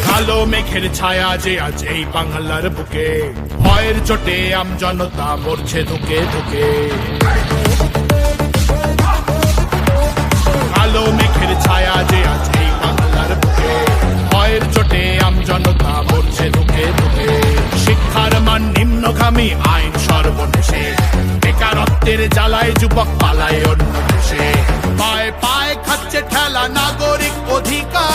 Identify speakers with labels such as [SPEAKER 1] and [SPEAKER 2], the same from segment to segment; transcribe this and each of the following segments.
[SPEAKER 1] কালো মেঘের ছায়া যে আজ এই বাংলার বুকে, ভয়ের চোটে আমজনতা মরছে ধুকে ধুকে। কালো মেঘের ছায়া যে আজ এই বাংলার বুকে, ভয়ের চোটে আমজনতা মরছে ধুকে ধুকে। শিক্ষার মান নিম্নগামী, আইন সর্বনেশে, বেকারত্বের জ্বালায় যুবক পালায় অন্য দেশে। পায়ে পায়ে খাচ্ছে ঠেলা নাগরিক অধিকার,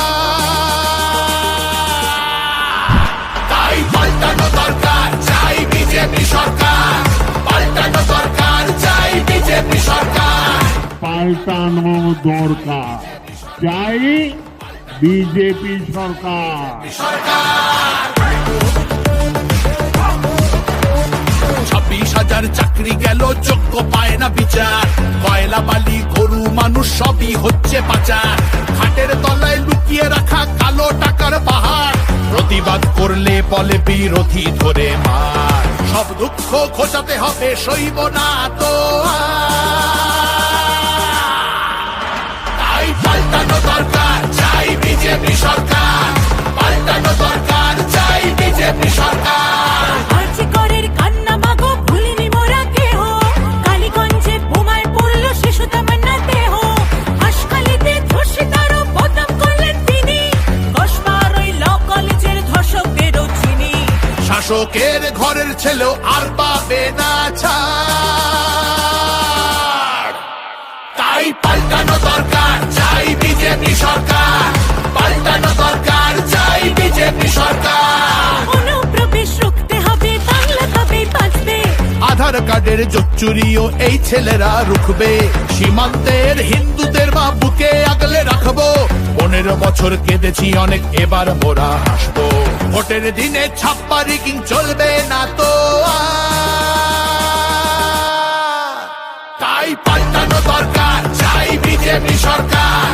[SPEAKER 1] তাই পাল্টানো দরকার, চাই বিজেপি সরকার। পাল্টানো দরকার, চাই বিজেপি সরকার।
[SPEAKER 2] পাল্টানো দরকার, চাই বিজেপি সরকার।
[SPEAKER 1] 26,000 চাকরি গেল, যোগ্য পায় না বিচার। কয়লা বালি গরু মানুষ সবই হচ্ছে পাচার। খাটের তলায় লুকিয়ে রাখা কালো টাকার পাহাড়, প্রতিবাদ করলে বলে বিরোধী ধরে মার। সব দুঃখ ঘোচাতে হবে, সইব না তো তাই পাল্টানো দরকার, চাই বিজেপি সরকার। পাল্টানো দরকার, চাই বিজেপি সরকার। শাসকের ঘরের ছেলেও আর পাবে না ছাড়, তাই পাল্টানো দরকার, চাই বিজেপি সরকার। পাল্টানো দরকার, চাই বিজেপি সরকার।
[SPEAKER 3] অনুপ্রবেশ রুখতে হবে, বাংলা তবেই বাঁচবে।
[SPEAKER 1] আধার কার্ডের জোচ্চুরিও এই ছেলেরা রুখবে। সীমান্তের হিন্দুদের মা বুকে আগলে রাখবো। 15 বছর কেঁদেছি অনেক, এবার মোরা হাসবো। ভোটের দিনে ছাপ্পা রিগিং চলবে না তো তাই পাল্টানো দরকার, চাই বিজেপি সরকার।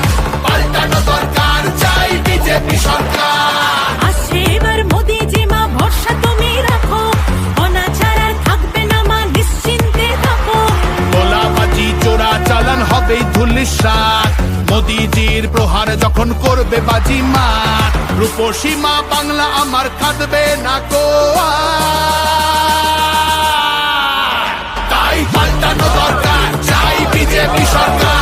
[SPEAKER 1] পাল্টানো দরকার, চাই বিজেপি সরকার।
[SPEAKER 3] আসছে এবার মোদি জি মা, ভরসা তুমি রাখো। অনাচার আর থাকবে না মা, নিশ্চিন্তে থাকো।
[SPEAKER 1] গোলাবাজি চোরা চালান হবে ধুলিসাৎ। মোদিজির প্রহার যখন করবে বাজি মার, রূপসী মা বাংলা আমার কাঁদবে না কো তাই পাল্টানো দরকার, চাই বিজেপি সরকার।